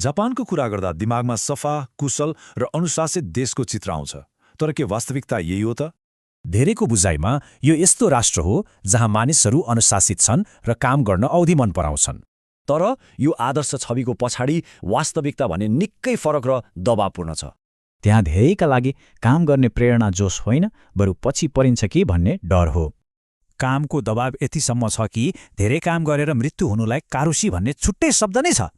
जापानको कुरा गर्दा दिमागमा सफा, कुशल र अनुशासित देशको चित्र आउँछ। तर के वास्तविकता यही हो त? धेरैको बुझाइमा यो यस्तो राष्ट्र हो जहाँ मानिसहरू अनुशासित छन् र काम गर्न औधी मन पराउँछन्। तर यो आदर्श छविको पछाडि वास्तविकता भने निकै फरक र दबावपूर्ण छ। त्यहाँ धेरैका लागि काम गर्ने प्रेरणा जोश होइन, बरु पछि परिन्छ कि भन्ने डर हो। कामको दबाव यतिसम्म छ कि धेरै काम गरेर मृत्यु हुनुलाई कारुसी भन्ने छुट्टै शब्द नै छ।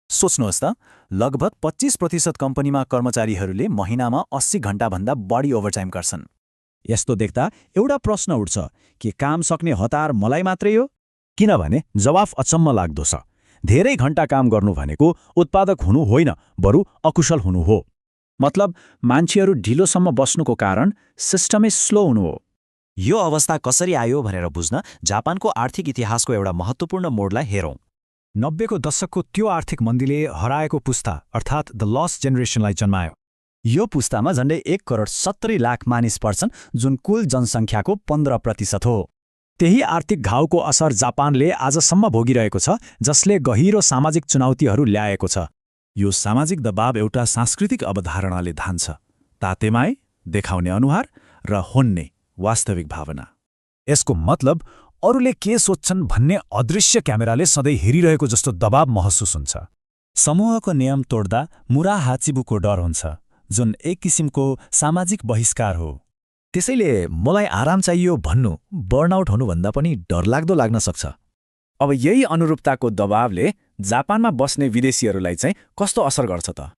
सोच्नुहोस् त, लगभग 25% कम्पनीमा कर्मचारीहरूले महिनामा 80 घण्टाभन्दा बढी ओभरटाइम गर्छन्। यस्तो देख्दा एउटा प्रश्न उठ्छ कि काम सक्ने हतार मलाई मात्रै हो? किनभने जवाफ अचम्म लाग्दो छ। धेरै घण्टा काम गर्नु भनेको उत्पादक हुनु होइन, बरु अकुशल हुनु हो। मतलब मान्छेहरू ढिलोसम्म बस्नुको कारण सिस्टमै स्लो हुनु हो। यो अवस्था कसरी आयो भनेर बुझ्न जापानको आर्थिक इतिहासको एउटा महत्त्वपूर्ण मोडलाई हेरौँ। 90को दशकको त्यो आर्थिक मन्दीले हराएको पुस्ता अर्थात् द लस्ट जेनेरेसनलाई जन्मायो। यो पुस्तामा झन्डै 1,70,00,000 मानिस पर्छन्, जुन कुल जनसङ्ख्याको 15% हो। त्यही आर्थिक घाउको असर जापानले आजसम्म भोगिरहेको छ, जसले गहिरो सामाजिक चुनौतीहरू ल्याएको छ। यो सामाजिक दबाव एउटा सांस्कृतिक अवधारणाले धान्छ। तातेमाए, देखाउने अनुहार र होन्ने वास्तविक भावना। यसको मतलब अरूले के सोच्छन् भन्ने अदृश्य क्यामेराले सधैँ हेरिरहेको जस्तो दबाव महसुस हुन्छ। समूहको नियम तोड्दा मुरा हाचिबुको डर हुन्छ, जुन एक किसिमको सामाजिक बहिष्कार हो। त्यसैले मलाई आराम चाहियो भन्नु बर्नआउट हुनुभन्दा पनि डरलाग्दो लाग्न सक्छ। अब यही अनुरूपताको दबावले जापानमा बस्ने विदेशीहरूलाई चाहिँ कस्तो असर गर्छ त?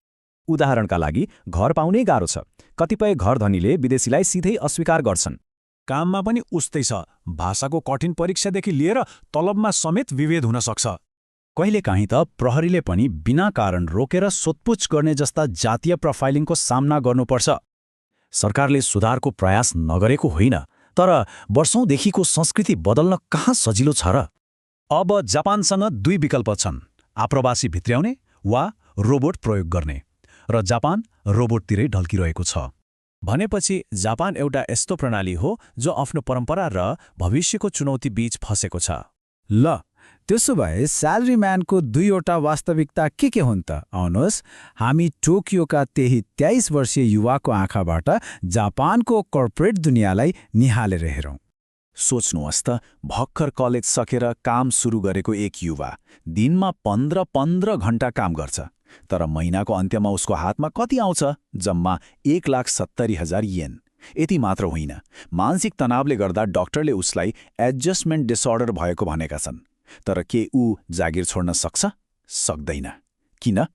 उदाहरणका लागि घर पाउनै गाह्रो छ। कतिपय घर धनीले विदेशीलाई सिधै अस्वीकार गर्छन्। काममा पनि उस्तै छ। भाषाको कठिन परीक्षादेखि लिएर तलबमा समेत विभेद हुन सक्छ। कहिलेकाहीँ त प्रहरीले पनि बिना कारण रोकेर सोधपुछ गर्ने जस्ता जातीय प्रोफाइलिङको सामना गर्नुपर्छ। सरकारले सुधारको प्रयास नगरेको होइन, तर वर्षौंदेखिको संस्कृति बदल्न कहाँ सजिलो छ र? अब जापानसँग 2 विकल्प छन्, आप्रवासी भित्र्याउने वा रोबोट प्रयोग गर्ने, र जापान रोबोटतिरै ढल्किरहेको छ। भनेपछि जापान एउटा यस्तो प्रणाली हो जो आफ्नो परम्परा र भविष्यको चुनौती बीच फँसेको छ। ल, त्यसो भए स्यालेरीम्यानको 2वटा वास्तविकता के हुन् त? आउनुहोस्, हामी टोकियोका त्यही 23 वर्षीय युवाको आँखाबाट जापानको कर्पोरेट दुनियाँलाई निहालेर हेरौँ। सोच्नुहोस् त, भर्खर कलेज सकेर काम सुरु गरेको एक युवा दिनमा 15 घण्टा काम गर्छ, तर महिनाको अन्त्यमा उसको हातमा कति आउँछ? जम्मा 1,70,000 येन। यति मात्र होइन, मानसिक तनावले गर्दा डाक्टरले उसलाई एडजस्टमेन्ट डिसअर्डर भएको भनेका छन्। तर के ऊ जागिर छोड्न सक्छ? सक्दैन। किन?